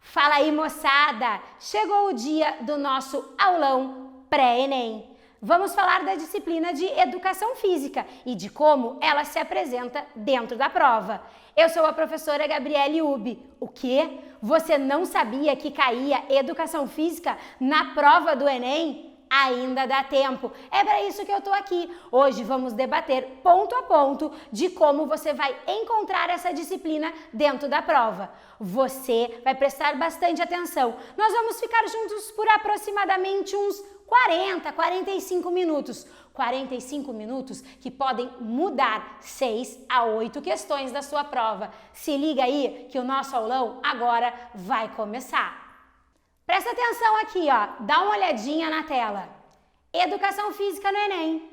Fala aí, moçada! Chegou o dia do nosso aulão pré-ENEM. Vamos falar da disciplina de Educação Física e de como ela se apresenta dentro da prova. Eu sou a professora Gabriele Ubi. O quê? Você não sabia que caía Educação Física na prova do ENEM? Ainda dá tempo. É para isso que eu tô aqui. Hoje vamos debater ponto a ponto de como você vai encontrar essa disciplina dentro da prova. Você vai prestar bastante atenção. Nós vamos ficar juntos por aproximadamente uns 45 minutos. 45 minutos que podem mudar 6 a 8 questões da sua prova. Se liga aí que o nosso aulão agora vai começar. Presta atenção aqui, ó. Dá uma olhadinha na tela. Educação Física no ENEM.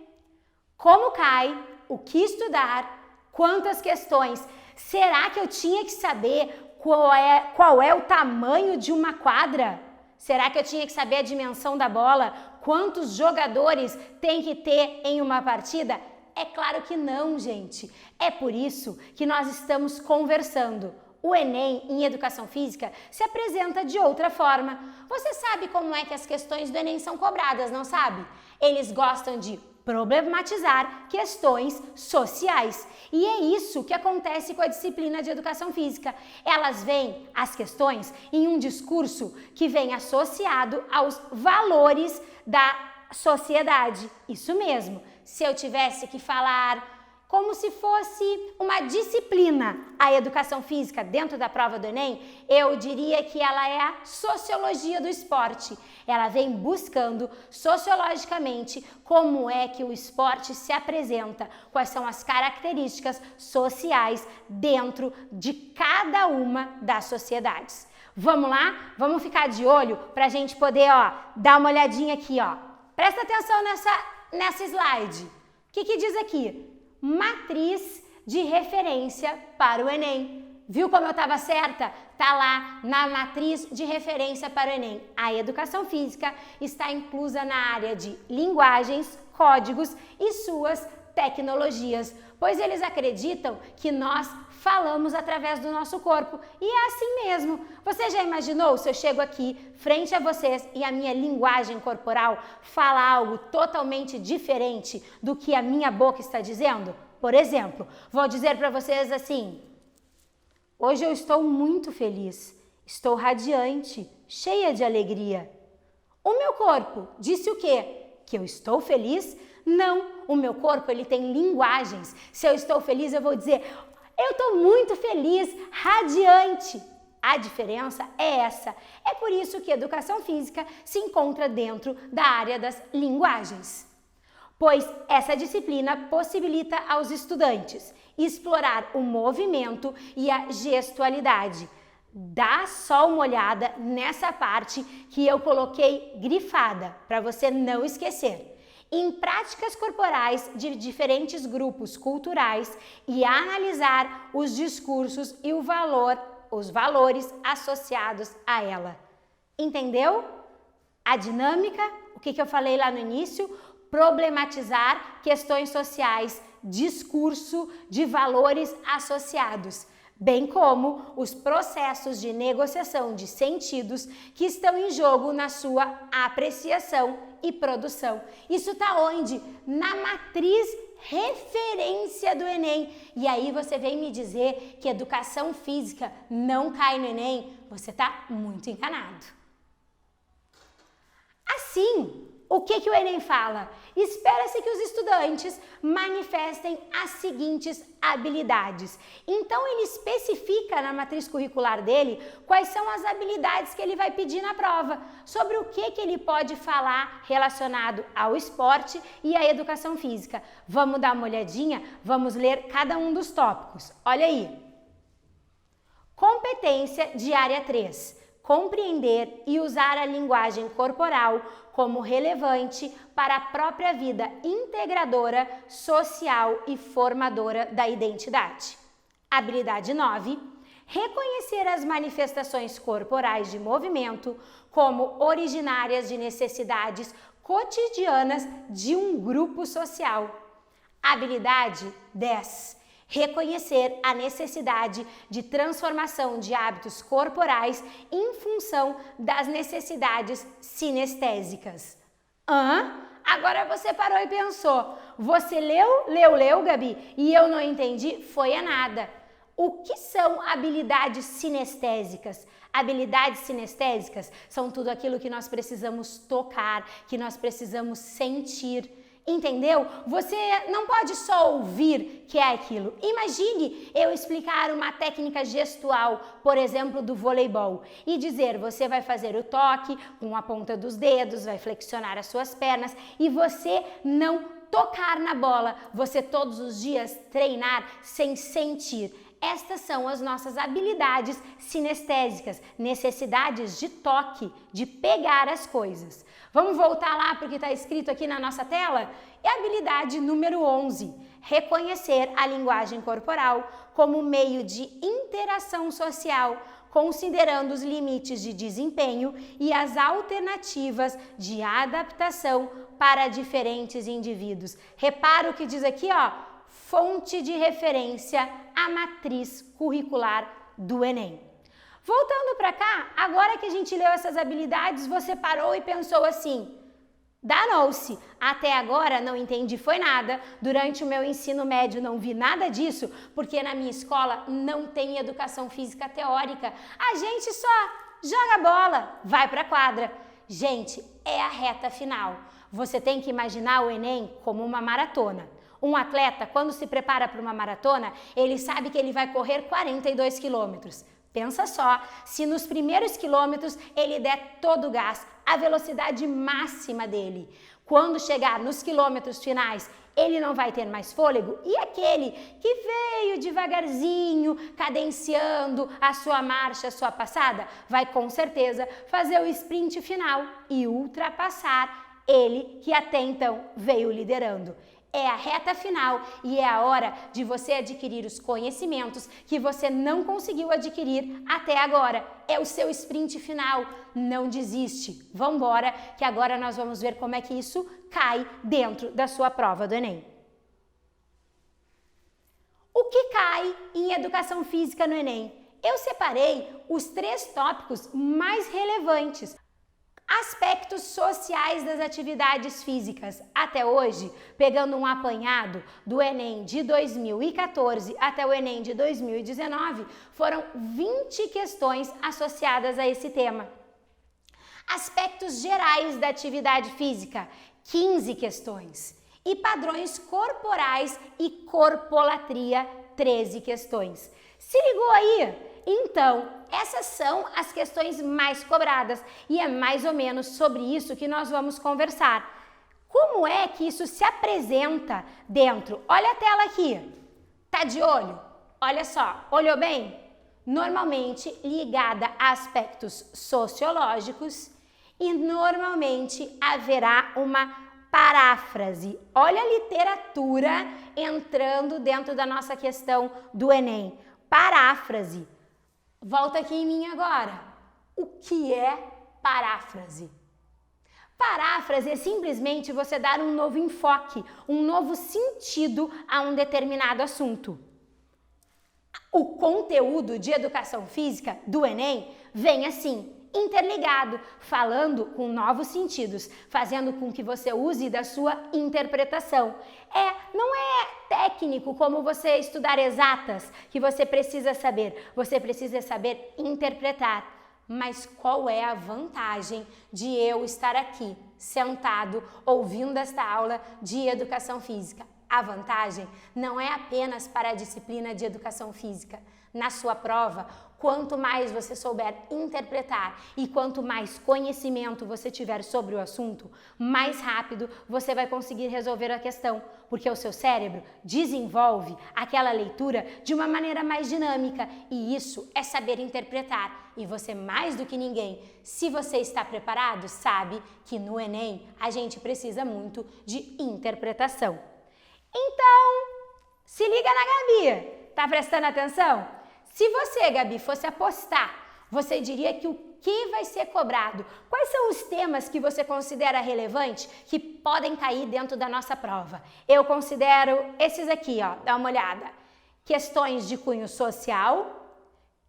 Como cai? O que estudar? Quantas questões? Será que eu tinha que saber qual é o tamanho de uma quadra? Será que eu tinha que saber a dimensão da bola? Quantos jogadores tem que ter em uma partida? É claro que não, gente. É por isso que nós estamos conversando. O ENEM em Educação Física se apresenta de outra forma. Você sabe como é que as questões do ENEM são cobradas, não sabe? Eles gostam de problematizar questões sociais. E é isso que acontece com a disciplina de Educação Física. Elas veem as questões em um discurso que vem associado aos valores da sociedade. Isso mesmo. Se eu tivesse que falar como se fosse uma disciplina, a Educação Física dentro da prova do ENEM, eu diria que ela é a sociologia do esporte. Ela vem buscando sociologicamente como é que o esporte se apresenta, quais são as características sociais dentro de cada uma das sociedades. Vamos lá? Vamos ficar de olho para a gente poder, dar uma olhadinha aqui, Presta atenção nessa slide. O que diz aqui? Matriz de referência para o ENEM. Viu como eu estava certa? Tá lá na matriz de referência para o ENEM. A Educação Física está inclusa na área de linguagens, códigos e suas tecnologias, pois eles acreditam que nós falamos através do nosso corpo. E é assim mesmo. Você já imaginou se eu chego aqui frente a vocês e a minha linguagem corporal fala algo totalmente diferente do que a minha boca está dizendo? Por exemplo, vou dizer para vocês assim: hoje eu estou muito feliz, estou radiante, cheia de alegria. O meu corpo disse o quê? Que eu estou feliz? Não, o meu corpo ele tem linguagens. Se eu estou feliz, eu vou dizer: eu estou muito feliz, radiante. A diferença é essa. É por isso que Educação Física se encontra dentro da área das linguagens. Pois essa disciplina possibilita aos estudantes explorar o movimento e a gestualidade. Dá só uma olhada nessa parte que eu coloquei grifada, para você não esquecer. Em práticas corporais de diferentes grupos culturais e analisar os discursos e os valores associados a ela. Entendeu? A dinâmica, o que eu falei lá no início? Problematizar questões sociais, discurso de valores associados, bem como os processos de negociação de sentidos que estão em jogo na sua apreciação e produção. Isso está onde? Na matriz referência do ENEM. E aí você vem me dizer que Educação Física não cai no ENEM? Você está muito enganado. Assim, o que o ENEM fala? Espera-se que os estudantes manifestem as seguintes habilidades. Então, ele especifica na matriz curricular dele quais são as habilidades que ele vai pedir na prova, sobre o que ele pode falar relacionado ao esporte e à educação física. Vamos dar uma olhadinha? Vamos ler cada um dos tópicos. Olha aí. Competência de área 3. Compreender e usar a linguagem corporal como relevante para a própria vida integradora, social e formadora da identidade. Habilidade 9. Reconhecer as manifestações corporais de movimento como originárias de necessidades cotidianas de um grupo social. Habilidade 10. Reconhecer a necessidade de transformação de hábitos corporais em função das necessidades sinestésicas. Agora você parou e pensou. Você leu, Gabi, e eu não entendi, foi a nada. O que são habilidades sinestésicas? Habilidades sinestésicas são tudo aquilo que nós precisamos tocar, que nós precisamos sentir. Entendeu? Você não pode só ouvir que é aquilo. Imagine eu explicar uma técnica gestual, por exemplo, do voleibol, e dizer, você vai fazer o toque com a ponta dos dedos, vai flexionar as suas pernas e você não tocar na bola, você todos os dias treinar sem sentir. Estas são as nossas habilidades sinestésicas, necessidades de toque, de pegar as coisas. Vamos voltar lá para o que está escrito aqui na nossa tela? É a habilidade número 11, reconhecer a linguagem corporal como meio de interação social, considerando os limites de desempenho e as alternativas de adaptação para diferentes indivíduos. Repara o que diz aqui, ó. Fonte de referência, a matriz curricular do Enem. Voltando para cá, agora que a gente leu essas habilidades, você parou e pensou assim, danou-se, até agora não entendi foi nada, durante o meu ensino médio não vi nada disso, porque na minha escola não tem educação física teórica, a gente só joga bola, vai para a quadra. Gente, é a reta final, você tem que imaginar o Enem como uma maratona. Um atleta, quando se prepara para uma maratona, ele sabe que ele vai correr 42 quilômetros. Pensa só, se nos primeiros quilômetros ele der todo o gás, a velocidade máxima dele. Quando chegar nos quilômetros finais, ele não vai ter mais fôlego? E aquele que veio devagarzinho, cadenciando a sua marcha, a sua passada, vai com certeza fazer o sprint final e ultrapassar ele que até então veio liderando. É a reta final e é a hora de você adquirir os conhecimentos que você não conseguiu adquirir até agora. É o seu sprint final. Não desiste. Vamos embora, que agora nós vamos ver como é que isso cai dentro da sua prova do Enem. O que cai em educação física no Enem? Eu separei os 3 tópicos mais relevantes. Aspectos sociais das atividades físicas. Até hoje, pegando um apanhado do Enem de 2014 até o Enem de 2019, foram 20 questões associadas a esse tema. Aspectos gerais da atividade física, 15 questões. E padrões corporais e corpolatria, 13 questões. Se ligou aí? Então, essas são as questões mais cobradas e é mais ou menos sobre isso que nós vamos conversar. Como é que isso se apresenta dentro? Olha a tela aqui. Tá de olho? Olha só, olhou bem? Normalmente ligada a aspectos sociológicos e normalmente haverá uma paráfrase. Olha a literatura entrando dentro da nossa questão do Enem. Paráfrase. Volta aqui em mim agora. O que é paráfrase? Paráfrase é simplesmente você dar um novo enfoque, um novo sentido a um determinado assunto. O conteúdo de educação física do Enem vem assim, interligado, falando com novos sentidos, fazendo com que você use da sua interpretação. Não é técnico como você estudar exatas que você precisa saber interpretar. Mas qual é a vantagem de eu estar aqui, sentado, ouvindo esta aula de educação física? A vantagem não é apenas para a disciplina de educação física. Na sua prova, quanto mais você souber interpretar e quanto mais conhecimento você tiver sobre o assunto, mais rápido você vai conseguir resolver a questão, porque o seu cérebro desenvolve aquela leitura de uma maneira mais dinâmica e isso é saber interpretar. E você, mais do que ninguém, se você está preparado, sabe que no Enem a gente precisa muito de interpretação. Então, se liga na Gabi, tá prestando atenção? Se você, Gabi, fosse apostar, você diria que o que vai ser cobrado? Quais são os temas que você considera relevante que podem cair dentro da nossa prova? Eu considero esses aqui, ó, dá uma olhada. questões de cunho social,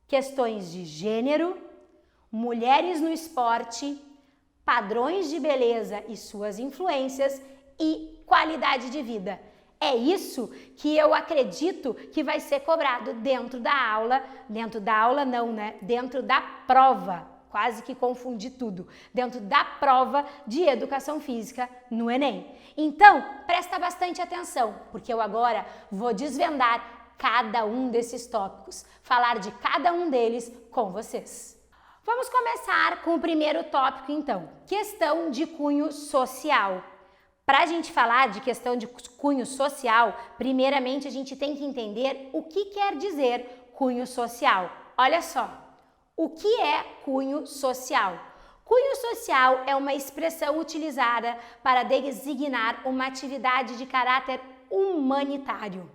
questões de gênero, mulheres no esporte, padrões de beleza e suas influências e qualidade de vida. É isso que eu acredito que vai ser cobrado dentro da aula não, né? Dentro da prova, quase que confundi tudo, dentro da prova de educação física no Enem. Então, presta bastante atenção, porque eu agora vou desvendar cada um desses tópicos, falar de cada um deles com vocês. Vamos começar com o primeiro tópico, então, questão de cunho social. Para a gente falar de questão de cunho social, primeiramente a gente tem que entender o que quer dizer cunho social. Olha só, o que é cunho social? Cunho social é uma expressão utilizada para designar uma atividade de caráter humanitário,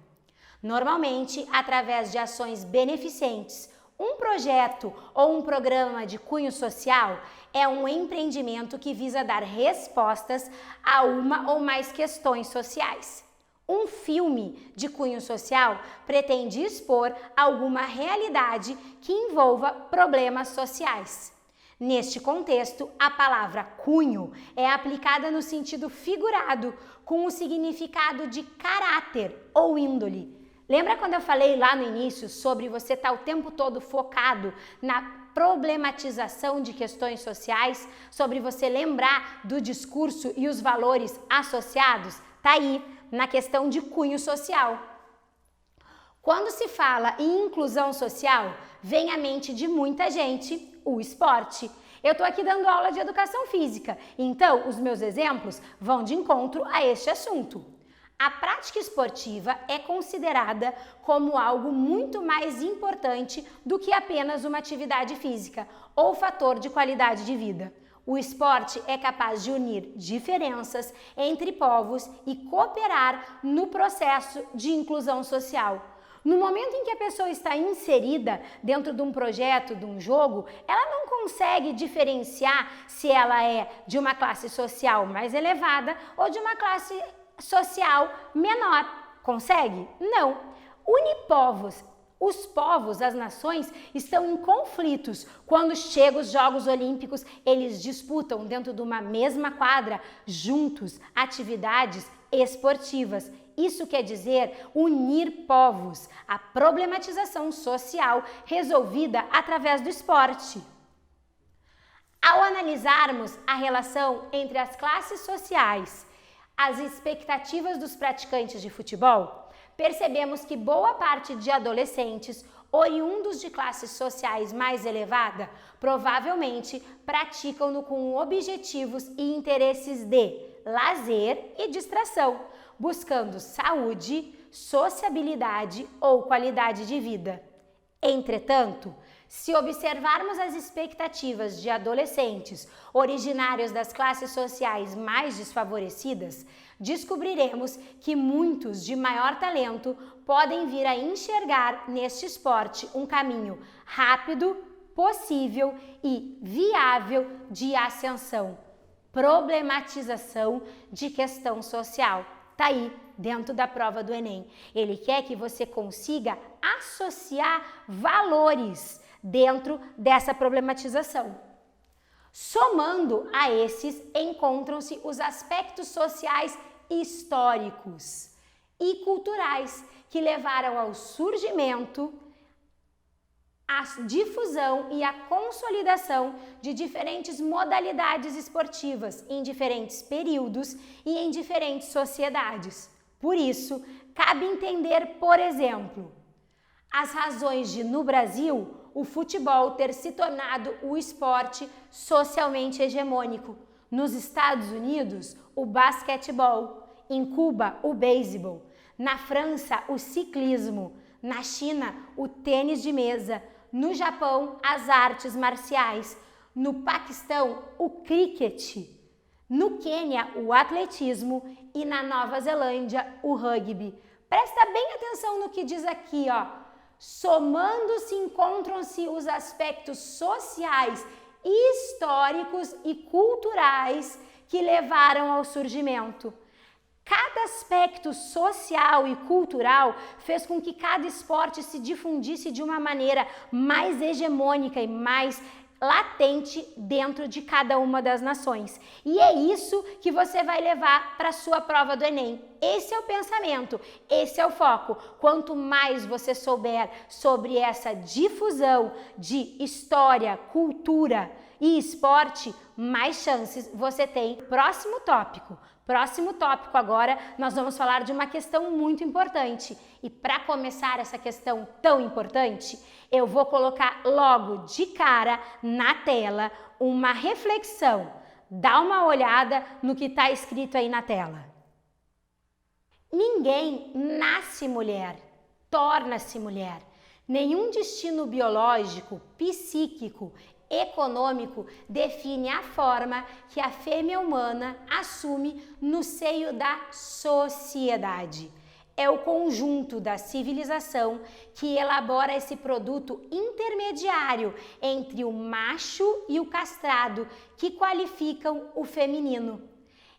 normalmente através de ações beneficentes. Um projeto ou um programa de cunho social é um empreendimento que visa dar respostas a uma ou mais questões sociais. Um filme de cunho social pretende expor alguma realidade que envolva problemas sociais. Neste contexto, a palavra cunho é aplicada no sentido figurado, com o significado de caráter ou índole. Lembra quando eu falei lá no início sobre você estar o tempo todo focado na problematização de questões sociais, sobre você lembrar do discurso e os valores associados? Tá aí na questão de cunho social. Quando se fala em inclusão social, vem à mente de muita gente o esporte. Eu estou aqui dando aula de educação física, então os meus exemplos vão de encontro a este assunto. A prática esportiva é considerada como algo muito mais importante do que apenas uma atividade física ou fator de qualidade de vida. O esporte é capaz de unir diferenças entre povos e cooperar no processo de inclusão social. No momento em que a pessoa está inserida dentro de um projeto, de um jogo, ela não consegue diferenciar se ela é de uma classe social mais elevada ou de uma classe social menor. Consegue? Não. Une povos. Os povos, as nações, estão em conflitos. Quando chegam os Jogos Olímpicos, eles disputam dentro de uma mesma quadra, juntos, atividades esportivas. Isso quer dizer unir povos, a problematização social resolvida através do esporte. Ao analisarmos a relação entre as classes sociais, as expectativas dos praticantes de futebol, percebemos que boa parte de adolescentes oriundos de classes sociais mais elevada provavelmente praticam-no com objetivos e interesses de lazer e distração, buscando saúde, sociabilidade ou qualidade de vida. Entretanto, se observarmos as expectativas de adolescentes originários das classes sociais mais desfavorecidas, descobriremos que muitos de maior talento podem vir a enxergar neste esporte um caminho rápido, possível e viável de ascensão. Problematização de questão social. Tá aí dentro da prova do Enem. Ele quer que você consiga associar valores dentro dessa problematização. Somando a esses, encontram-se os aspectos sociais históricos e culturais que levaram ao surgimento, à difusão e à consolidação de diferentes modalidades esportivas em diferentes períodos e em diferentes sociedades. Por isso, cabe entender, por exemplo, as razões de, no Brasil, o futebol ter se tornado o esporte socialmente hegemônico. Nos Estados Unidos, o basquetebol. Em Cuba, o beisebol. Na França, o ciclismo. Na China, o tênis de mesa. No Japão, as artes marciais. No Paquistão, o cricket. No Quênia, o atletismo. E na Nova Zelândia, o rugby. Presta bem atenção no que diz aqui, ó. Somando-se encontram-se os aspectos sociais, históricos e culturais que levaram ao surgimento. Cada aspecto social e cultural fez com que cada esporte se difundisse de uma maneira mais hegemônica e mais latente dentro de cada uma das nações. E é isso que você vai levar para a sua prova do Enem. Esse é o pensamento, esse é o foco. Quanto mais você souber sobre essa difusão de história, cultura e esporte, mais chances você tem. Próximo tópico agora, nós vamos falar de uma questão muito importante. E para começar essa questão tão importante, eu vou colocar logo de cara na tela uma reflexão. Dá uma olhada no que está escrito aí na tela. Ninguém nasce mulher, torna-se mulher. Nenhum destino biológico, psíquico, econômico define a forma que a fêmea humana assume no seio da sociedade. É o conjunto da civilização que elabora esse produto intermediário entre o macho e o castrado, que qualificam o feminino.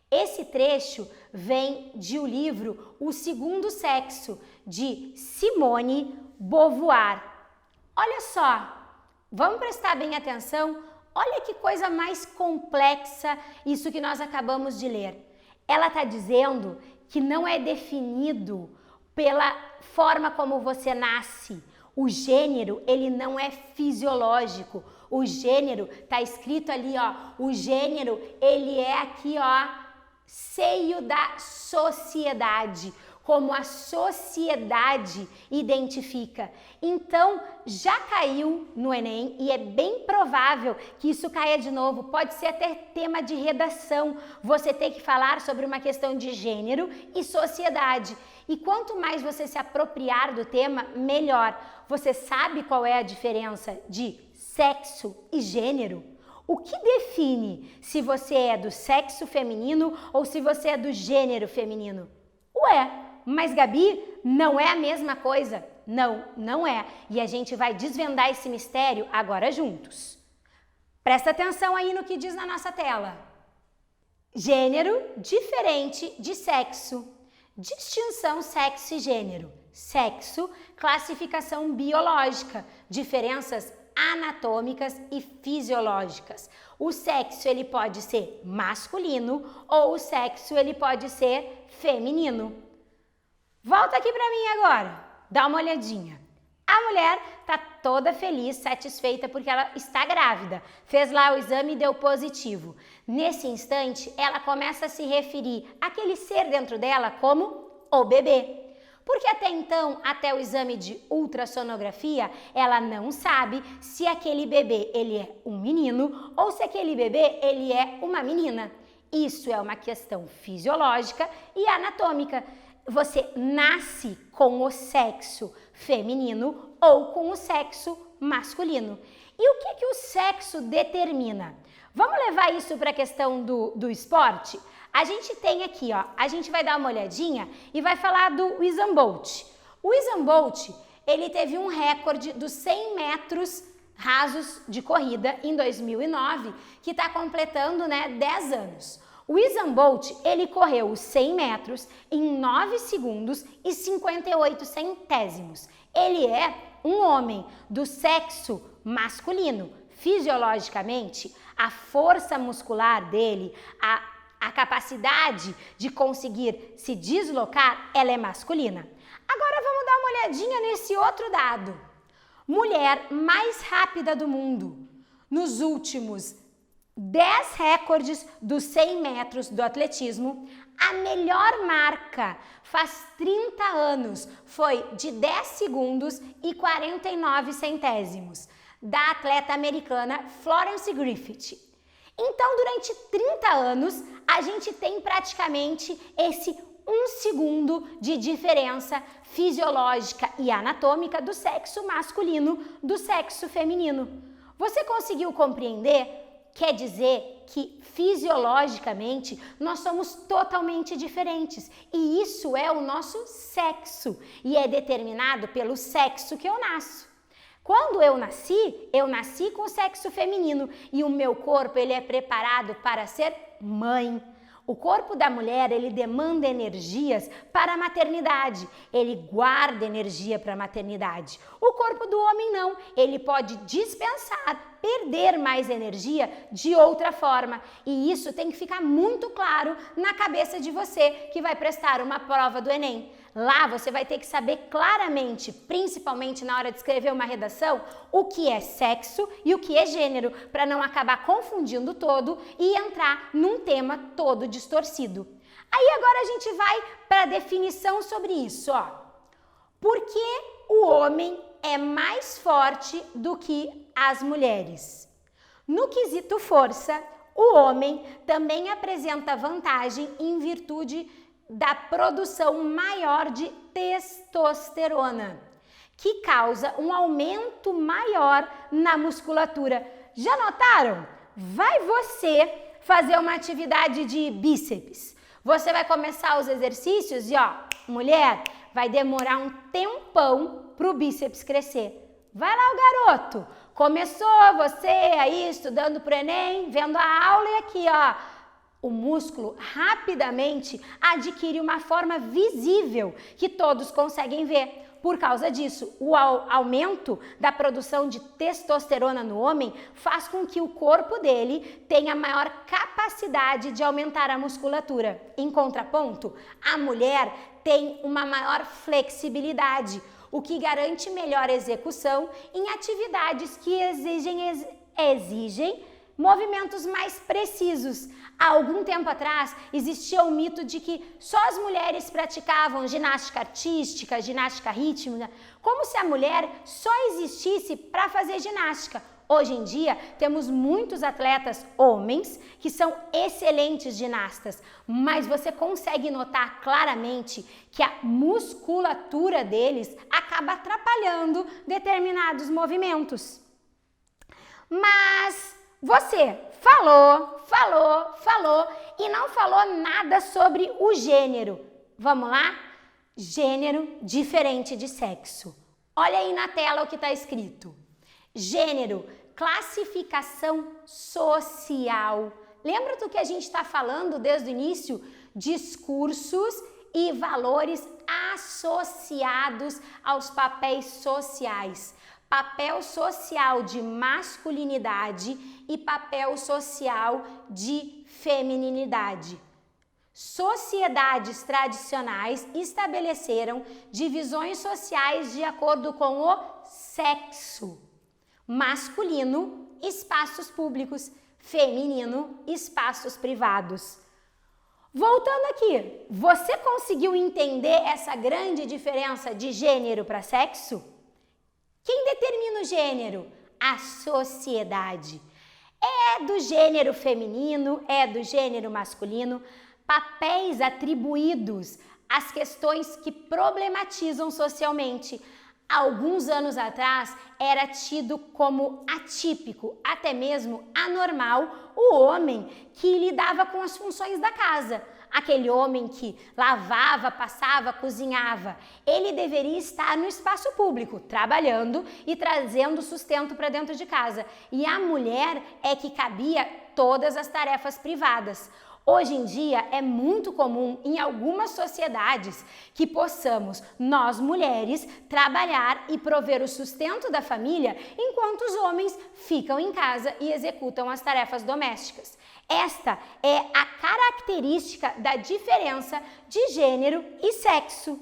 Esse trecho vem de o livro O Segundo Sexo, de Simone Beauvoir. Olha só! Vamos prestar bem atenção? Olha que coisa mais complexa isso que nós acabamos de ler. Ela está dizendo que não é definido pela forma como você nasce. O gênero, ele não é fisiológico. O gênero, está escrito ali, ó, o gênero, ele é aqui, ó, seio da sociedade, como a sociedade identifica. Então, já caiu no Enem e é bem provável que isso caia de novo. Pode ser até tema de redação. Você tem que falar sobre uma questão de gênero e sociedade. E quanto mais você se apropriar do tema, melhor. Você sabe qual é a diferença de sexo e gênero? O que define se você é do sexo feminino ou se você é do gênero feminino? Ué, mas Gabi, não é a mesma coisa? Não, não é. E a gente vai desvendar esse mistério agora juntos. Presta atenção aí no que diz na nossa tela. Gênero diferente de sexo. Distinção sexo e gênero. Sexo, classificação biológica, diferenças anatômicas e fisiológicas. O sexo ele pode ser masculino ou o sexo ele pode ser feminino. Volta aqui para mim agora, dá uma olhadinha. A mulher tá toda feliz, satisfeita porque ela está grávida. Fez lá o exame e deu positivo. Nesse instante, ela começa a se referir àquele ser dentro dela como o bebê. Porque até então, até o exame de ultrassonografia, ela não sabe se aquele bebê ele é um menino ou se aquele bebê ele é uma menina. Isso é uma questão fisiológica e anatômica. Você nasce com o sexo feminino ou com o sexo masculino. E o que o sexo determina? Vamos levar isso para a questão do esporte? A gente tem aqui, ó, a gente vai dar uma olhadinha e vai falar do Usain Bolt. O Usain Bolt, ele teve um recorde dos 100 metros rasos de corrida em 2009, que está completando, 10 anos. O Usain Bolt, ele correu os 100 metros em 9 segundos e 58 centésimos. Ele é um homem do sexo masculino. Fisiologicamente, a força muscular dele, a capacidade de conseguir se deslocar, ela é masculina. Agora vamos dar uma olhadinha nesse outro dado. Mulher mais rápida do mundo. Nos últimos 10 recordes dos 100 metros do atletismo, a melhor marca faz 30 anos foi de 10 segundos e 49 centésimos, da atleta americana Florence Griffith. Então, durante 30 anos, a gente tem praticamente esse 1 segundo de diferença fisiológica e anatômica do sexo masculino do sexo feminino. Você conseguiu compreender? Quer dizer que fisiologicamente nós somos totalmente diferentes e isso é o nosso sexo e é determinado pelo sexo que eu nasço. Quando eu nasci com o sexo feminino e o meu corpo ele é preparado para ser mãe. O corpo da mulher, ele demanda energias para a maternidade, ele guarda energia para a maternidade. O corpo do homem não, ele pode dispensar, perder mais energia de outra forma. E isso tem que ficar muito claro na cabeça de você que vai prestar uma prova do Enem. Lá você vai ter que saber claramente, principalmente na hora de escrever uma redação, o que é sexo e o que é gênero, para não acabar confundindo todo e entrar num tema todo distorcido. Aí agora a gente vai para a definição sobre isso, ó. Por que o homem é mais forte do que as mulheres? No quesito força, o homem também apresenta vantagem em virtude da produção maior de testosterona, que causa um aumento maior na musculatura. Já notaram? Vai você fazer uma atividade de bíceps. Você vai começar os exercícios e, ó, mulher, vai demorar um tempão para o bíceps crescer. Vai lá, o garoto. Começou você aí estudando para o Enem, vendo a aula e aqui, ó, o músculo rapidamente adquire uma forma visível que todos conseguem ver. Por causa disso, o aumento da produção de testosterona no homem faz com que o corpo dele tenha maior capacidade de aumentar a musculatura. Em contraponto, a mulher tem uma maior flexibilidade, o que garante melhor execução em atividades que exigem movimentos mais precisos. Há algum tempo atrás, existia o mito de que só as mulheres praticavam ginástica artística, ginástica rítmica, como se a mulher só existisse para fazer ginástica. Hoje em dia, temos muitos atletas homens que são excelentes ginastas, mas você consegue notar claramente que a musculatura deles acaba atrapalhando determinados movimentos. Mas você falou e não falou nada sobre o gênero. Vamos lá? Gênero diferente de sexo. Olha aí na tela o que está escrito. Gênero, classificação social. Lembra do que a gente está falando desde o início? Discursos e valores associados aos papéis sociais. Papel social de masculinidade e papel social de feminilidade. Sociedades tradicionais estabeleceram divisões sociais de acordo com o sexo. Masculino, espaços públicos, feminino, espaços privados. Voltando aqui, você conseguiu entender essa grande diferença de gênero para sexo? Quem determina o gênero? A sociedade. É do gênero feminino, é do gênero masculino, papéis atribuídos às questões que problematizam socialmente. Alguns anos atrás era tido como atípico, até mesmo anormal, o homem que lidava com as funções da casa. Aquele homem que lavava, passava, cozinhava, ele deveria estar no espaço público, trabalhando e trazendo sustento para dentro de casa. E a mulher é que cabia todas as tarefas privadas. Hoje em dia é muito comum em algumas sociedades que possamos, nós mulheres, trabalhar e prover o sustento da família enquanto os homens ficam em casa e executam as tarefas domésticas. Esta é a característica da diferença de gênero e sexo.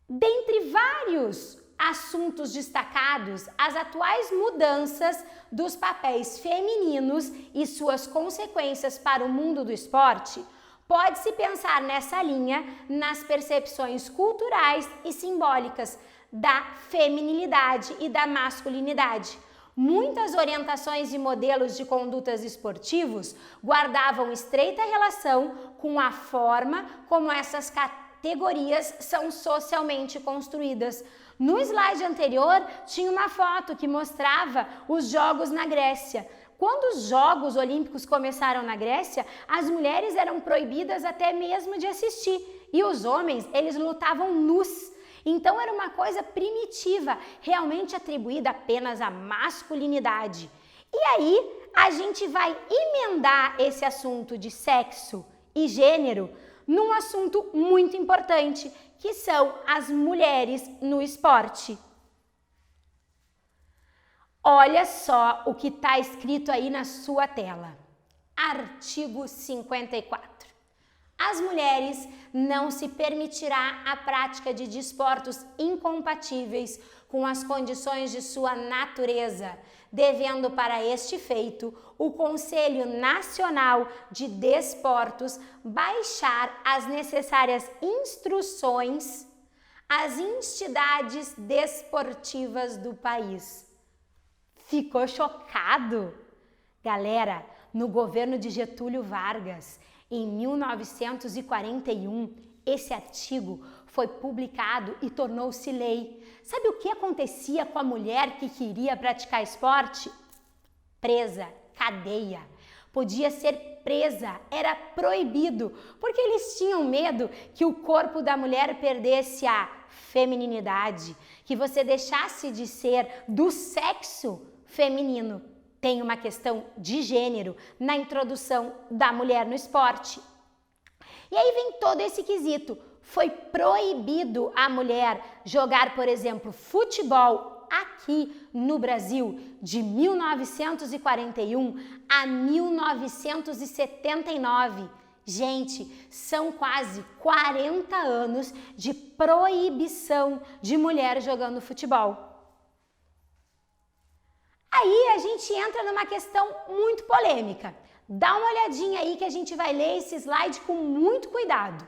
Dentre vários assuntos destacados, as atuais mudanças dos papéis femininos e suas consequências para o mundo do esporte, pode-se pensar nessa linha nas percepções culturais e simbólicas da feminilidade e da masculinidade. Muitas orientações e modelos de condutas esportivos guardavam estreita relação com a forma como essas categorias são socialmente construídas. No slide anterior, tinha uma foto que mostrava os Jogos na Grécia. Quando os Jogos Olímpicos começaram na Grécia, as mulheres eram proibidas até mesmo de assistir. E os homens, eles lutavam nus. Então era uma coisa primitiva, realmente atribuída apenas à masculinidade. E aí a gente vai emendar esse assunto de sexo e gênero num assunto muito importante, que são as mulheres no esporte. Olha só o que está escrito aí na sua tela. Artigo 54. As mulheres não se permitirá a prática de desportos incompatíveis com as condições de sua natureza, devendo para este feito o Conselho Nacional de Desportos baixar as necessárias instruções às entidades desportivas do país. Ficou chocado? Galera, no governo de Getúlio Vargas, em 1941, esse artigo foi publicado e tornou-se lei. Sabe o que acontecia com a mulher que queria praticar esporte? Presa, cadeia. Podia ser presa, era proibido, porque eles tinham medo que o corpo da mulher perdesse a femininidade, que você deixasse de ser do sexo feminino. Tem uma questão de gênero na introdução da mulher no esporte. E aí vem todo esse quesito. Foi proibido a mulher jogar, por exemplo, futebol aqui no Brasil de 1941 a 1979. Gente, são quase 40 anos de proibição de mulher jogando futebol. Aí a gente entra numa questão muito polêmica. Dá uma olhadinha aí que a gente vai ler esse slide com muito cuidado.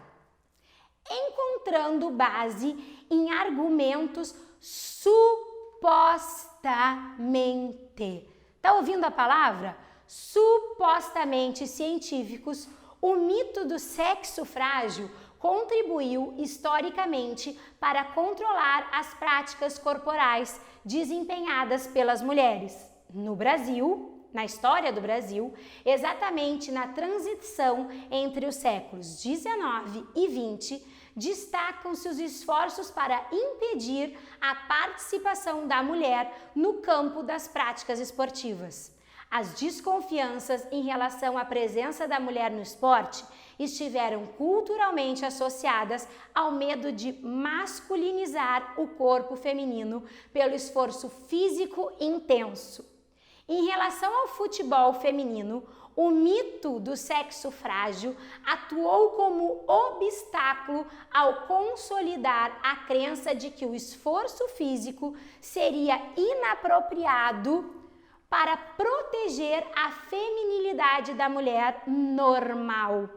Encontrando base em argumentos supostamente. Tá ouvindo a palavra? Supostamente científicos, o mito do sexo frágil contribuiu historicamente para controlar as práticas corporais desempenhadas pelas mulheres. No Brasil, na história do Brasil, exatamente na transição entre os séculos 19 e 20, destacam-se os esforços para impedir a participação da mulher no campo das práticas esportivas. As desconfianças em relação à presença da mulher no esporte estiveram culturalmente associadas ao medo de masculinizar o corpo feminino pelo esforço físico intenso. Em relação ao futebol feminino, o mito do sexo frágil atuou como obstáculo ao consolidar a crença de que o esforço físico seria inapropriado para proteger a feminilidade da mulher normal.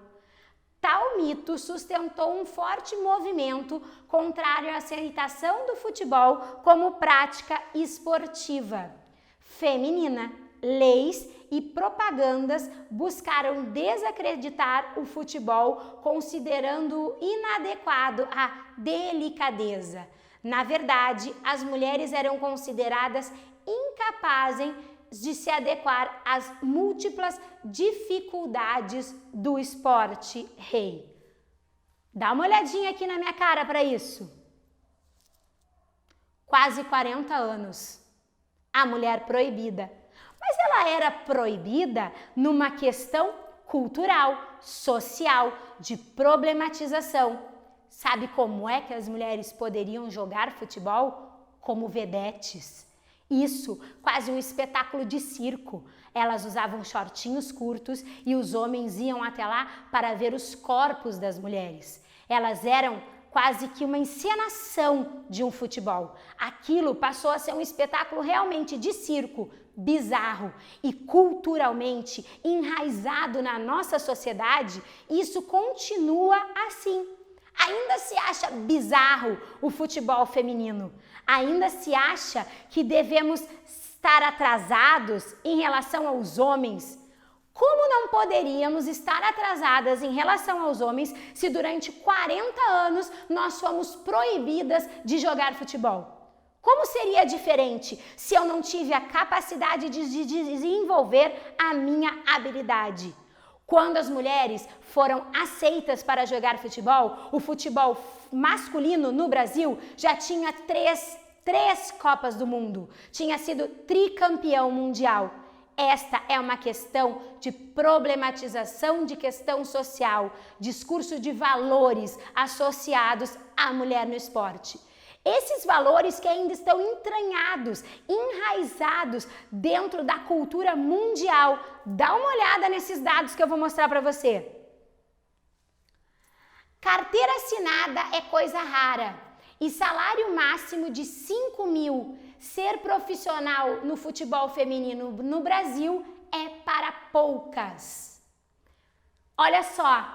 Tal mito sustentou um forte movimento contrário à aceitação do futebol como prática esportiva feminina. Leis e propagandas buscaram desacreditar o futebol, considerando inadequado à delicadeza. Na verdade, as mulheres eram consideradas incapazes de se adequar às múltiplas dificuldades do esporte rei. Dá uma olhadinha aqui na minha cara para isso. Quase 40 anos. A mulher proibida. Mas ela era proibida numa questão cultural, social, de problematização. Sabe como é que as mulheres poderiam jogar futebol? Como vedetes. Isso, quase um espetáculo de circo. Elas usavam shortinhos curtos e os homens iam até lá para ver os corpos das mulheres. Elas eram quase que uma encenação de um futebol. Aquilo passou a ser um espetáculo realmente de circo, bizarro e culturalmente enraizado na nossa sociedade. Isso continua assim. Ainda se acha bizarro o futebol feminino. Ainda se acha que devemos estar atrasados em relação aos homens. Como não poderíamos estar atrasadas em relação aos homens se durante 40 anos nós fomos proibidas de jogar futebol? Como seria diferente se eu não tive a capacidade de desenvolver a minha habilidade? Quando as mulheres foram aceitas para jogar futebol, o futebol masculino no Brasil já tinha três Copas do Mundo, tinha sido tricampeão mundial. esta é uma questão de problematização de questão social, discurso de valores associados à mulher no esporte. Esses valores que ainda estão entranhados, enraizados dentro da cultura mundial. Dá uma olhada nesses dados que eu vou mostrar para você. Carteira assinada é coisa rara e salário máximo de 5 mil. Ser profissional no futebol feminino no Brasil é para poucas. Olha só,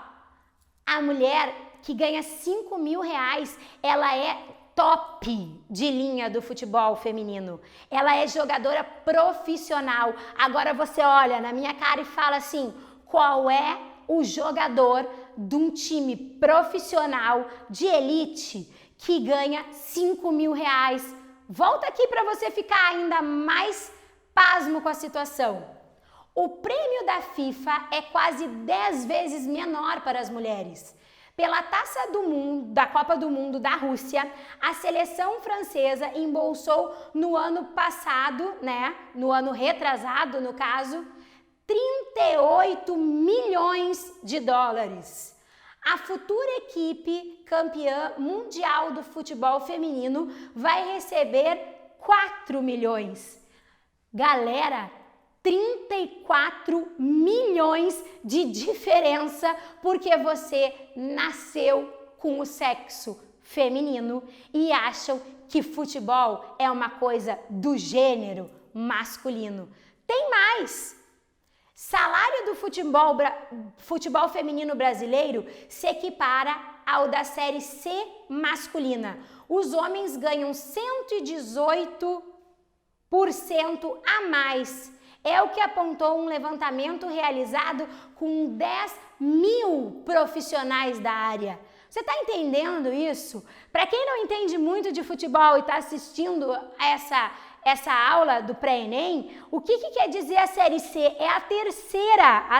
a mulher que ganha 5 mil reais, ela é top de linha do futebol feminino. Ela é jogadora profissional. Agora você olha na minha cara e fala assim, qual é o jogador de um time profissional de elite que ganha 5 mil reais? Volta aqui para você ficar ainda mais pasmo com a situação. O prêmio da FIFA é quase 10 vezes menor para as mulheres. Pela Taça do Mundo, da Copa do Mundo da Rússia, a seleção francesa embolsou no ano passado, no ano retrasado, no caso, 38 milhões de dólares. A futura equipe campeã mundial do futebol feminino vai receber 4 milhões. Galera, 34 milhões de diferença porque você nasceu com o sexo feminino e acham que futebol é uma coisa do gênero masculino. Tem mais! Salário do futebol feminino brasileiro se equipara ao da Série C masculina. Os homens ganham 118% a mais. É o que apontou um levantamento realizado com 10 mil profissionais da área. Você está entendendo isso? Para quem não entende muito de futebol e está assistindo essa aula do pré-ENEM, o que quer dizer a Série C? É a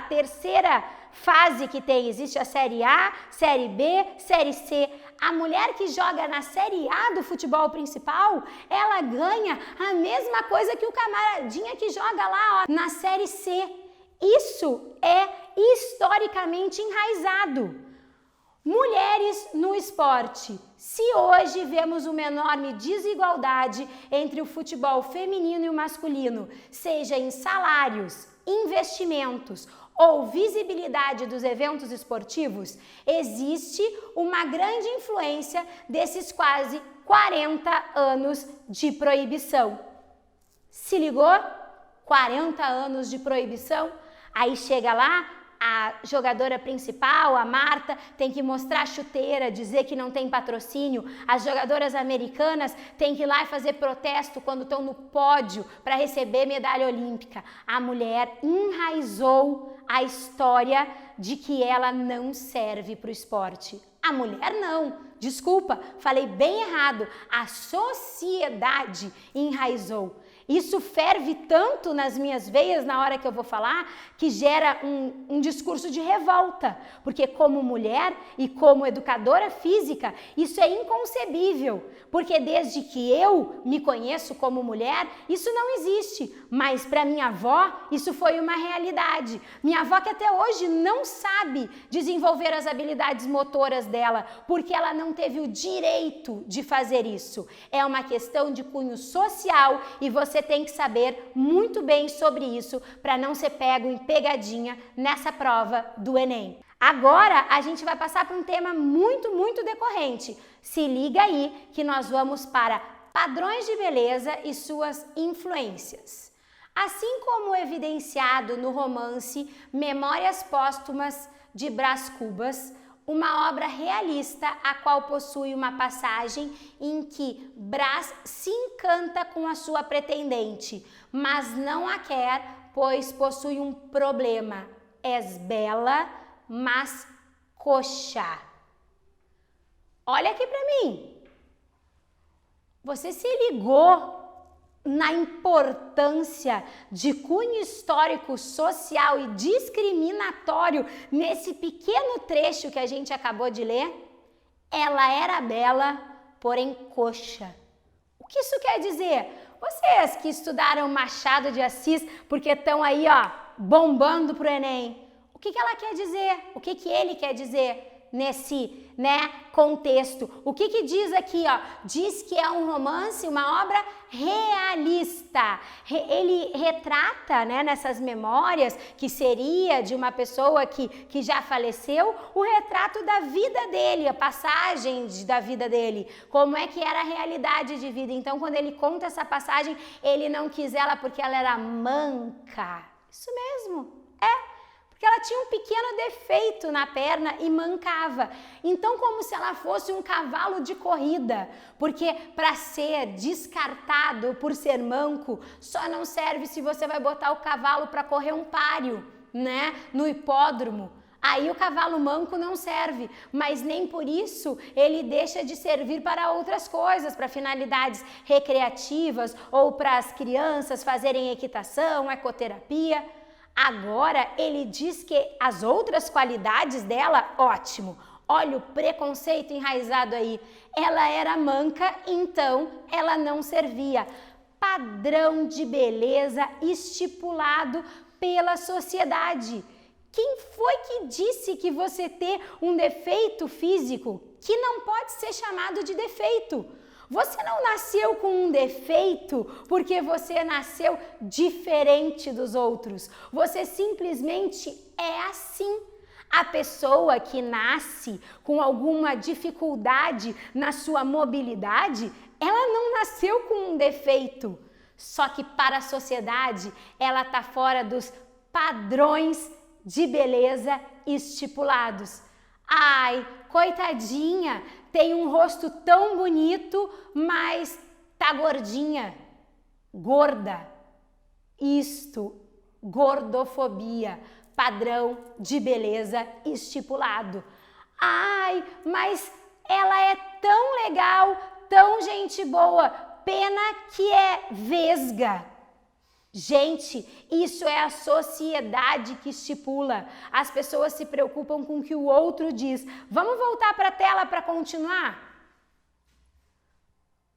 terceira fase que tem. Existe a Série A, Série B, Série C. A mulher que joga na Série A do futebol principal, ela ganha a mesma coisa que o camaradinha que joga lá, na Série C. Isso é historicamente enraizado. Mulheres no esporte. Se hoje vemos uma enorme desigualdade entre o futebol feminino e o masculino, seja em salários, investimentos ou visibilidade dos eventos esportivos, existe uma grande influência desses quase 40 anos de proibição. Se ligou? 40 anos de proibição? Aí chega lá, a jogadora principal, a Marta, tem que mostrar a chuteira, dizer que não tem patrocínio. As jogadoras americanas têm que ir lá e fazer protesto quando estão no pódio para receber medalha olímpica. A mulher enraizou a história de que ela não serve para o esporte. A mulher não, desculpa, falei bem errado. A sociedade enraizou. Isso ferve tanto nas minhas veias na hora que eu vou falar, que gera um discurso de revolta, porque como mulher e como educadora física, isso é inconcebível, porque desde que eu me conheço como mulher, isso não existe, mas para minha avó, isso foi uma realidade. Minha avó que até hoje não sabe desenvolver as habilidades motoras dela, porque ela não teve o direito de fazer isso. É uma questão de cunho social e você tem que saber muito bem sobre isso para não ser pego em pegadinha nessa prova do Enem. Agora a gente vai passar por um tema muito decorrente. Se liga aí que nós vamos para padrões de beleza e suas influências. Assim como evidenciado no romance Memórias Póstumas de Brás Cubas, uma obra realista a qual possui uma passagem em que Brás se encanta com a sua pretendente, mas não a quer, pois possui um problema. És bela, mas coxa. Olha aqui para mim. Você se ligou na importância de cunho histórico, social e discriminatório nesse pequeno trecho que a gente acabou de ler? Ela era bela, porém coxa. O que isso quer dizer? Vocês que estudaram Machado de Assis, porque estão aí, ó, bombando pro Enem. O que ela quer dizer? O que ele quer dizer nesse, contexto? O que diz aqui, ó? Diz que é um romance, uma obra realista. Ele retrata, nessas memórias, que seria de uma pessoa que já faleceu, o retrato da vida dele, a passagem da vida dele, como é que era a realidade de vida. Então, quando ele conta essa passagem, ele não quis ela porque ela era manca. Isso mesmo, porque ela tinha um pequeno defeito na perna e mancava. Então, como se ela fosse um cavalo de corrida, porque para ser descartado por ser manco, só não serve se você vai botar o cavalo para correr um páreo, no hipódromo. Aí o cavalo manco não serve, mas nem por isso ele deixa de servir para outras coisas, para finalidades recreativas ou para as crianças fazerem equitação, ecoterapia. Agora ele diz que as outras qualidades dela, ótimo. Olha o preconceito enraizado aí. Ela era manca, então ela não servia. Padrão de beleza estipulado pela sociedade. Quem foi que disse que você ter um defeito físico que não pode ser chamado de defeito? Você não nasceu com um defeito porque você nasceu diferente dos outros. Você simplesmente é assim. A pessoa que nasce com alguma dificuldade na sua mobilidade, ela não nasceu com um defeito. Só que para a sociedade, ela está fora dos padrões de beleza estipulados. Ai, coitadinha, tem um rosto tão bonito, mas tá gordinha, gorda. Isto, gordofobia, padrão de beleza estipulado. Ai, mas ela é tão legal, tão gente boa, pena que é vesga. Gente, isso é a sociedade que estipula. As pessoas se preocupam com o que o outro diz. Vamos voltar para a tela para continuar?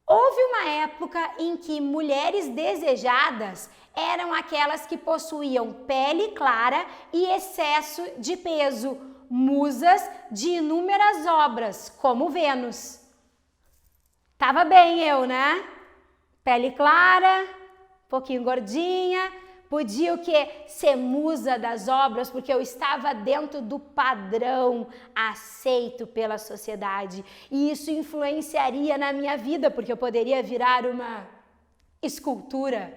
Houve uma época em que mulheres desejadas eram aquelas que possuíam pele clara e excesso de peso, musas de inúmeras obras, como Vênus. Tava bem eu, Pele clara, pouquinho gordinha, podia o quê? Ser musa das obras, porque eu estava dentro do padrão aceito pela sociedade. E isso influenciaria na minha vida, porque eu poderia virar uma escultura.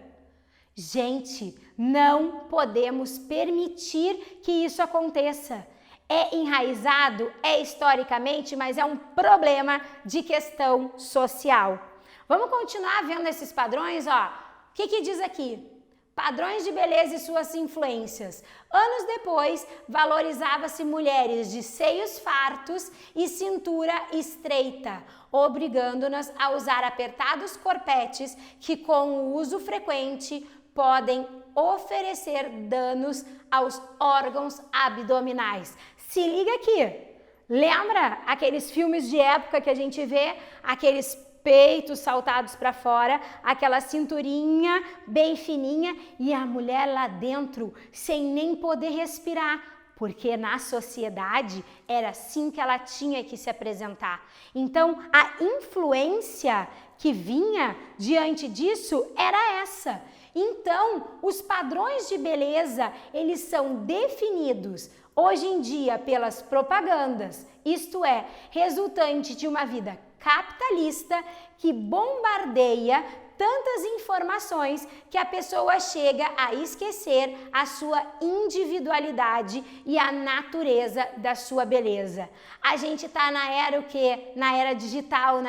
Gente, não podemos permitir que isso aconteça. É enraizado, é historicamente, mas é um problema de questão social. Vamos continuar vendo esses padrões, ó. O que diz aqui? Padrões de beleza e suas influências. Anos depois, valorizava-se mulheres de seios fartos e cintura estreita, obrigando-nas a usar apertados corpetes que, com o uso frequente, podem oferecer danos aos órgãos abdominais. Se liga aqui. Lembra aqueles filmes de época que a gente vê? Aqueles peitos saltados para fora, aquela cinturinha bem fininha e a mulher lá dentro sem nem poder respirar, porque na sociedade era assim que ela tinha que se apresentar. Então, a influência que vinha diante disso era essa. Então, os padrões de beleza, eles são definidos hoje em dia pelas propagandas, isto é, resultante de uma vida capitalista que bombardeia tantas informações que a pessoa chega a esquecer a sua individualidade e a natureza da sua beleza. A gente está na era Na era digital,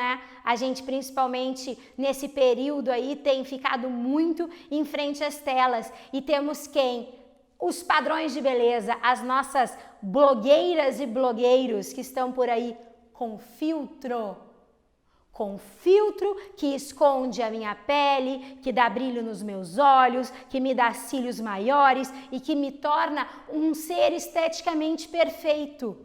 A gente principalmente nesse período aí tem ficado muito em frente às telas e temos quem? Os padrões de beleza, as nossas blogueiras e blogueiros que estão por aí com filtro que esconde a minha pele, que dá brilho nos meus olhos, que me dá cílios maiores e que me torna um ser esteticamente perfeito.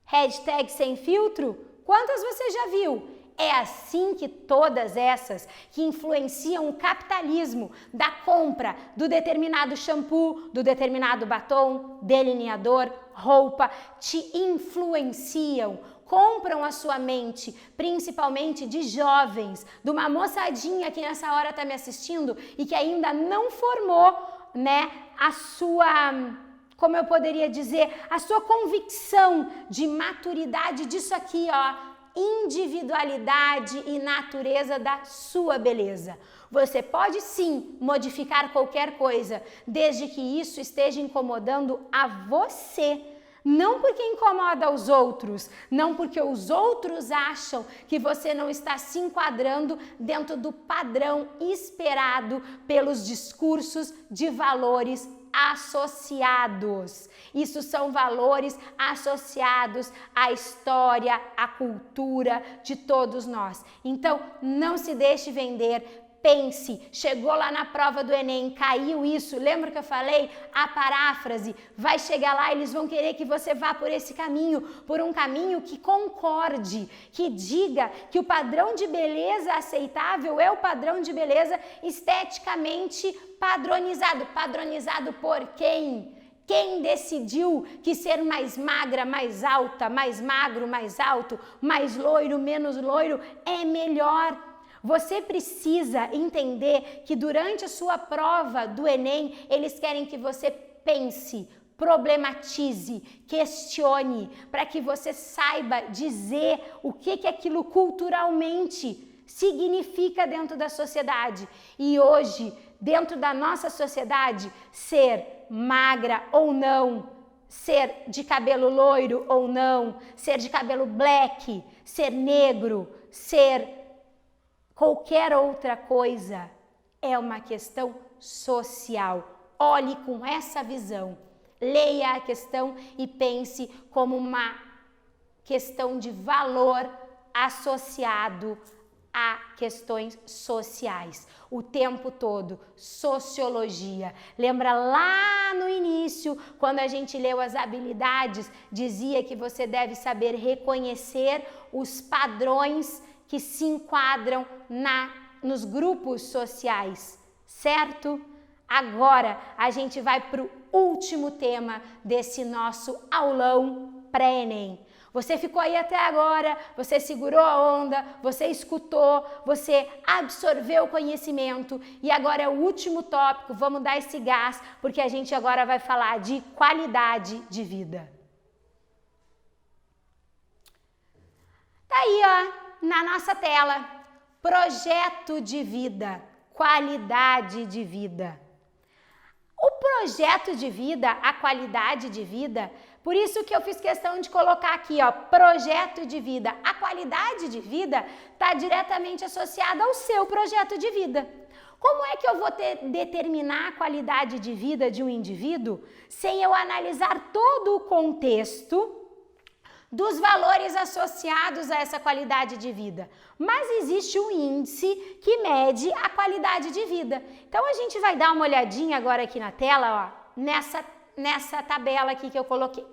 Hashtag sem filtro? Quantas você já viu? É assim que todas essas que influenciam o capitalismo da compra do determinado shampoo, do determinado batom, delineador, roupa, te influenciam, compram a sua mente, principalmente de jovens, de uma moçadinha que nessa hora está me assistindo e que ainda não formou, né, a sua, como eu poderia dizer, a sua convicção de maturidade disso aqui, ó, individualidade e natureza da sua beleza. Você pode sim modificar qualquer coisa, desde que isso esteja incomodando a você. Não porque incomoda aos outros, não porque os outros acham que você não está se enquadrando dentro do padrão esperado pelos discursos de valores associados. Isso são valores associados à história, à cultura de todos nós. Então, não se deixe vender. Pense, chegou lá na prova do Enem, caiu isso, lembra que eu falei? A paráfrase, vai chegar lá, eles vão querer que você vá por esse caminho, por um caminho que concorde, que diga que o padrão de beleza aceitável é o padrão de beleza esteticamente padronizado. Padronizado por quem? Quem decidiu que ser mais magra, mais alta, mais magro, mais alto, mais loiro, menos loiro é melhor? Você precisa entender que durante a sua prova do Enem, eles querem que você pense, problematize, questione, para que você saiba dizer o que aquilo culturalmente significa dentro da sociedade. E hoje, dentro da nossa sociedade, ser magra ou não, ser de cabelo loiro ou não, ser de cabelo black, ser negro, ser qualquer outra coisa é uma questão social. Olhe com essa visão, leia a questão e pense como uma questão de valor associado a questões sociais. O tempo todo, sociologia. Lembra lá no início, quando a gente leu as habilidades, dizia que você deve saber reconhecer os padrões que se enquadram nos grupos sociais, certo? Agora a gente vai para o último tema desse nosso aulão pré-ENEM. Você ficou aí até agora, você segurou a onda, você escutou, você absorveu o conhecimento e agora é o último tópico, vamos dar esse gás, porque a gente agora vai falar de qualidade de vida. Tá aí, ó. Na nossa tela, projeto de vida, qualidade de vida. O projeto de vida, a qualidade de vida, por isso que eu fiz questão de colocar aqui, ó, projeto de vida. A qualidade de vida está diretamente associada ao seu projeto de vida. Como é que eu vou determinar a qualidade de vida de um indivíduo sem eu analisar todo o contexto dos valores associados a essa qualidade de vida? Mas existe um índice que mede a qualidade de vida. Então a gente vai dar uma olhadinha agora aqui na tela, ó, nessa tabela aqui que eu coloquei.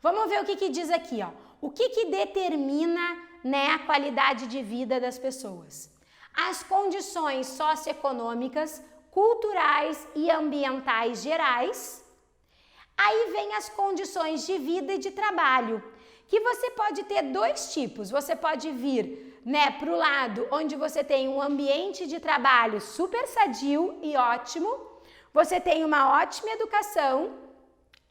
Vamos ver o que diz aqui, ó. O que determina, né, a qualidade de vida das pessoas? As condições socioeconômicas, culturais e ambientais gerais. Aí vem as condições de vida e de trabalho, que você pode ter dois tipos. Você pode vir, né, para o lado onde você tem um ambiente de trabalho super sadio e ótimo, você tem uma ótima educação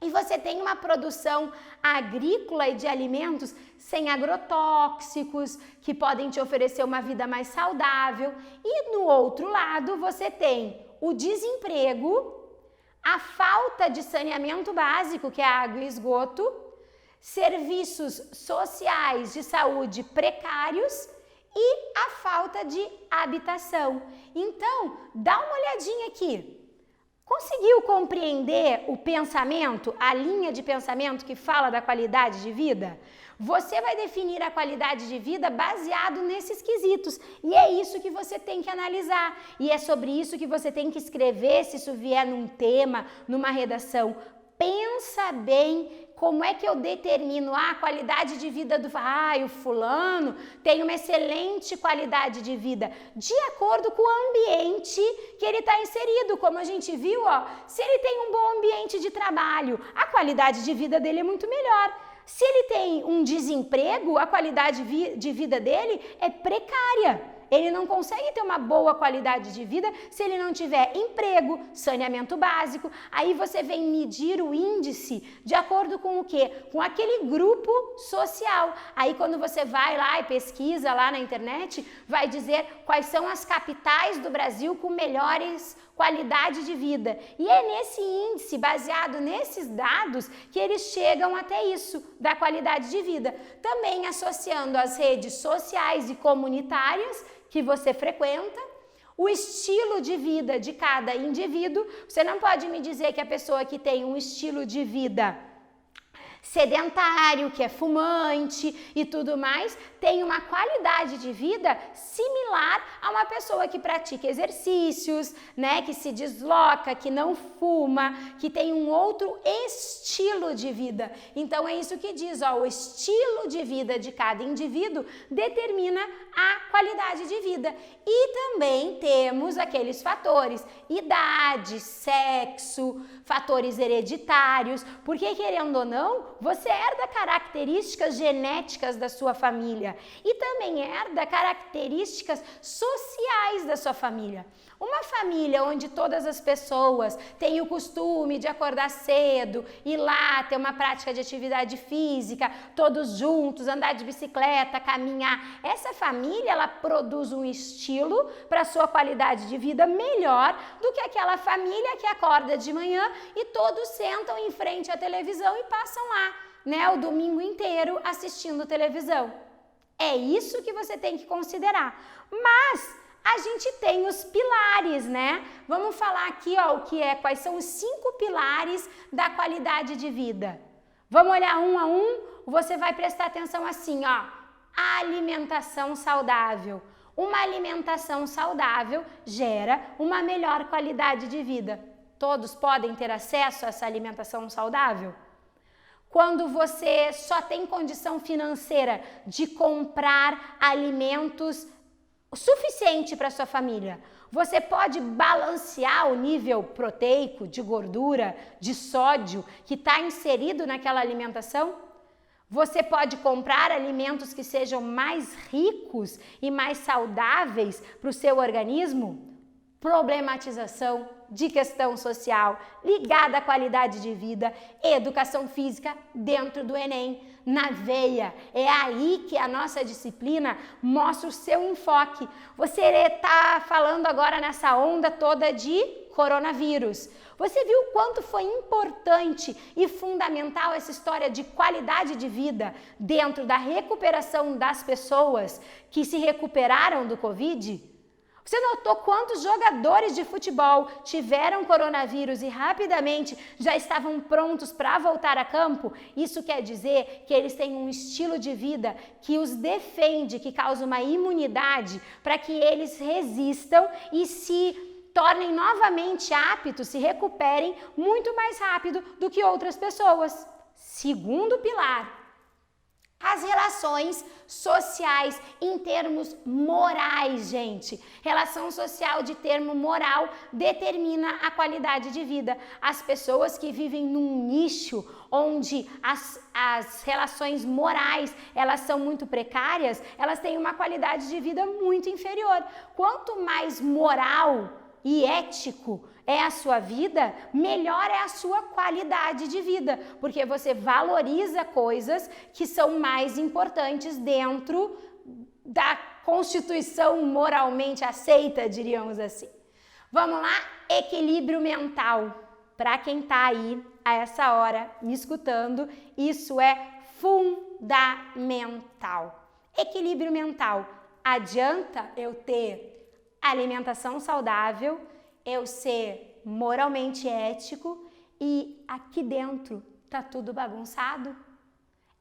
e você tem uma produção agrícola e de alimentos sem agrotóxicos, que podem te oferecer uma vida mais saudável. E no outro lado você tem o desemprego, a falta de saneamento básico, que é água e esgoto, serviços sociais de saúde precários e a falta de habitação. Então, dá uma olhadinha aqui. Conseguiu compreender o pensamento, a linha de pensamento que fala da qualidade de vida? Você vai definir a qualidade de vida baseado nesses quesitos. E é isso que você tem que analisar. E é sobre isso que você tem que escrever, se isso vier num tema, numa redação. Pensa bem como é que eu determino a qualidade de vida do... o fulano tem uma excelente qualidade de vida, de acordo com o ambiente que ele está inserido. Como a gente viu, se ele tem um bom ambiente de trabalho, a qualidade de vida dele é muito melhor. Se ele tem um desemprego, a qualidade de vida dele é precária. Ele não consegue ter uma boa qualidade de vida se ele não tiver emprego, saneamento básico. Aí você vem medir o índice de acordo com o quê? Com aquele grupo social. Aí quando você vai lá e pesquisa lá na internet, vai dizer quais são as capitais do Brasil com melhores qualidade de vida. E é nesse índice, baseado nesses dados, que eles chegam até isso, da qualidade de vida. Também associando as redes sociais e comunitárias que você frequenta, o estilo de vida de cada indivíduo. Você não pode me dizer que a pessoa que tem um estilo de vida sedentário, que é fumante e tudo mais, tem uma qualidade de vida similar a uma pessoa que pratica exercícios, né, que se desloca, que não fuma, que tem um outro estilo de vida. Então é isso que diz, o estilo de vida de cada indivíduo determina a qualidade de vida. E também temos aqueles fatores, idade, sexo, fatores hereditários, porque querendo ou não, você herda características genéticas da sua família e também herda características sociais da sua família. Uma família onde todas as pessoas têm o costume de acordar cedo, ir lá, ter uma prática de atividade física, todos juntos, andar de bicicleta, caminhar. Essa família, ela produz um estilo para a sua qualidade de vida melhor do que aquela família que acorda de manhã e todos sentam em frente à televisão e passam lá, né, o domingo inteiro assistindo televisão. É isso que você tem que considerar. Mas a gente tem os pilares, né? Vamos falar aqui, quais são os 5 pilares da qualidade de vida. Vamos olhar um a um, você vai prestar atenção assim, a alimentação saudável. Uma alimentação saudável gera uma melhor qualidade de vida. Todos podem ter acesso a essa alimentação saudável? Quando você só tem condição financeira de comprar alimentos suficiente para sua família, você pode balancear o nível proteico, de gordura, de sódio que está inserido naquela alimentação? Você pode comprar alimentos que sejam mais ricos e mais saudáveis para o seu organismo? Problematização de questão social ligada à qualidade de vida, educação física dentro do Enem, na veia. É aí que a nossa disciplina mostra o seu enfoque. Você está falando agora nessa onda toda de coronavírus. Você viu o quanto foi importante e fundamental essa história de qualidade de vida dentro da recuperação das pessoas que se recuperaram do Covid? Você notou quantos jogadores de futebol tiveram coronavírus e rapidamente já estavam prontos para voltar a campo? Isso quer dizer que eles têm um estilo de vida que os defende, que causa uma imunidade para que eles resistam e se tornem novamente aptos, se recuperem muito mais rápido do que outras pessoas. Segundo pilar, as relações sociais em termos morais, gente. Relação social de termo moral determina a qualidade de vida. As pessoas que vivem num nicho onde as relações morais, elas são muito precárias, elas têm uma qualidade de vida muito inferior. Quanto mais moral e ético é a sua vida, melhor é a sua qualidade de vida, porque você valoriza coisas que são mais importantes dentro da constituição moralmente aceita, diríamos assim. Vamos lá? Equilíbrio mental. Para quem está aí a essa hora me escutando, isso é fundamental. Equilíbrio mental. Adianta eu ter alimentação saudável, eu ser moralmente ético e aqui dentro tá tudo bagunçado?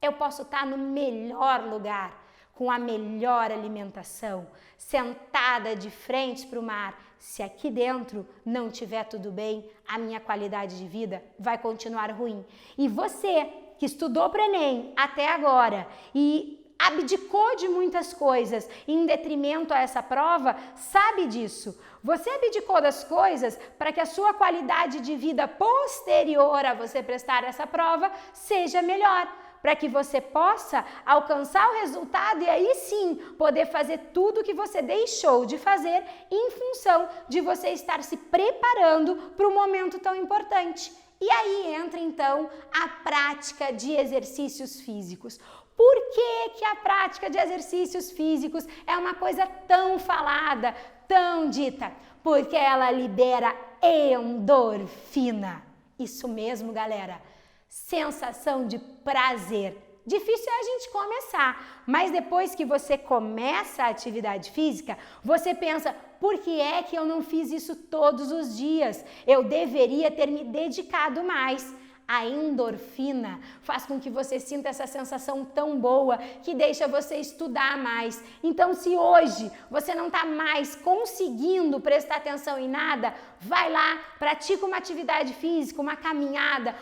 Eu posso estar no melhor lugar, com a melhor alimentação, sentada de frente para o mar. Se aqui dentro não tiver tudo bem, a minha qualidade de vida vai continuar ruim. E você que estudou para o Enem até agora e abdicou de muitas coisas em detrimento a essa prova, sabe disso. Você abdicou das coisas para que a sua qualidade de vida posterior a você prestar essa prova seja melhor, para que você possa alcançar o resultado e aí sim poder fazer tudo o que você deixou de fazer em função de você estar se preparando para um momento tão importante. E aí entra então a prática de exercícios físicos. Por que a prática de exercícios físicos é uma coisa tão falada, tão dita? Porque ela libera endorfina. Isso mesmo, galera. Sensação de prazer. Difícil é a gente começar, mas depois que você começa a atividade física, você pensa, por que é que eu não fiz isso todos os dias? Eu deveria ter me dedicado mais. A endorfina faz com que você sinta essa sensação tão boa que deixa você estudar mais. Então, se hoje você não está mais conseguindo prestar atenção em nada, vai lá, pratica uma atividade física, uma caminhada,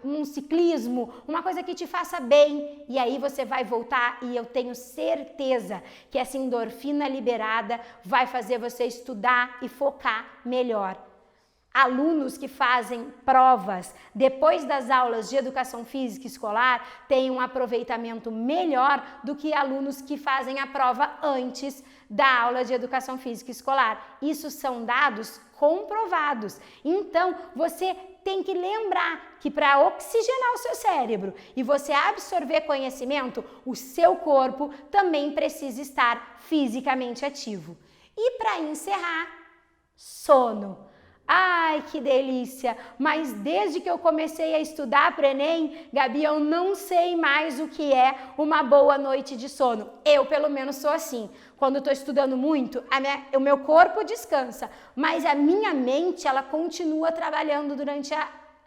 um ciclismo, uma coisa que te faça bem. E aí você vai voltar e eu tenho certeza que essa endorfina liberada vai fazer você estudar e focar melhor. Alunos que fazem provas depois das aulas de educação física escolar têm um aproveitamento melhor do que alunos que fazem a prova antes da aula de educação física escolar. Isso são dados comprovados. Então, você tem que lembrar que para oxigenar o seu cérebro e você absorver conhecimento, o seu corpo também precisa estar fisicamente ativo. E para encerrar, sono. Ai, que delícia! Mas desde que eu comecei a estudar para o Enem, Gabi, eu não sei mais o que é uma boa noite de sono. Eu, pelo menos, sou assim. Quando estou estudando muito, o meu corpo descansa, mas a minha mente, ela continua trabalhando durante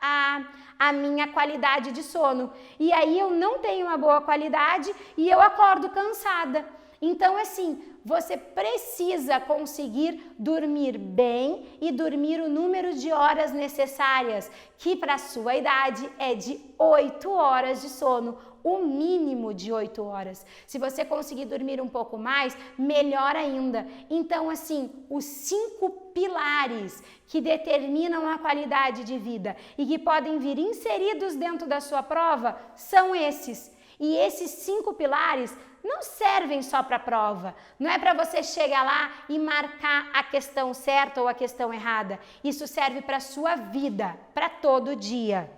a minha qualidade de sono. E aí eu não tenho uma boa qualidade e eu acordo cansada. Então, assim, você precisa conseguir dormir bem e dormir o número de horas necessárias, que para a sua idade é de 8 horas de sono, o mínimo de 8 horas. Se você conseguir dormir um pouco mais, melhor ainda. Então, assim, os 5 pilares que determinam a qualidade de vida e que podem vir inseridos dentro da sua prova são esses. E esses 5 pilares não servem só para a prova, não é para você chegar lá e marcar a questão certa ou a questão errada. Isso serve para a sua vida, para todo dia.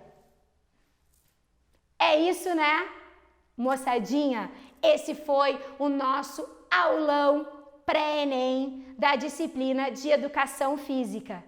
É isso, né? Moçadinha, esse foi o nosso aulão pré-ENEM da disciplina de Educação Física.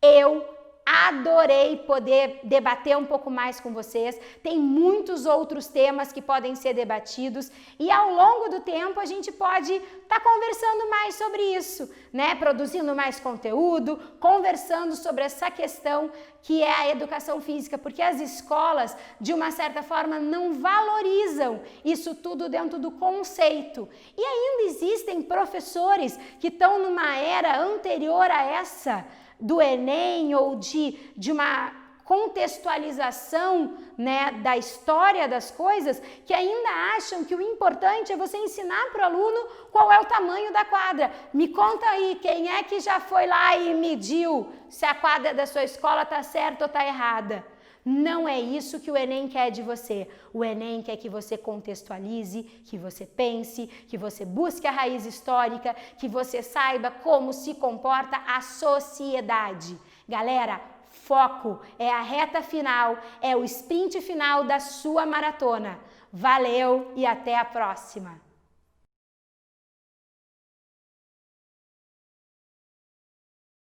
Eu adorei poder debater um pouco mais com vocês. Tem muitos outros temas que podem ser debatidos e ao longo do tempo a gente pode estar conversando mais sobre isso, né? Produzindo mais conteúdo, conversando sobre essa questão que é a educação física, porque as escolas, de uma certa forma, não valorizam isso tudo dentro do conceito. E ainda existem professores que estão numa era anterior a essa, do Enem ou de uma contextualização, né, da história das coisas, que ainda acham que o importante é você ensinar para o aluno qual é o tamanho da quadra. Me conta aí, quem é que já foi lá e mediu se a quadra da sua escola está certa ou está errada? Não é isso que o Enem quer de você. O Enem quer que você contextualize, que você pense, que você busque a raiz histórica, que você saiba como se comporta a sociedade. Galera, foco, é a reta final, é o sprint final da sua maratona. Valeu e até a próxima!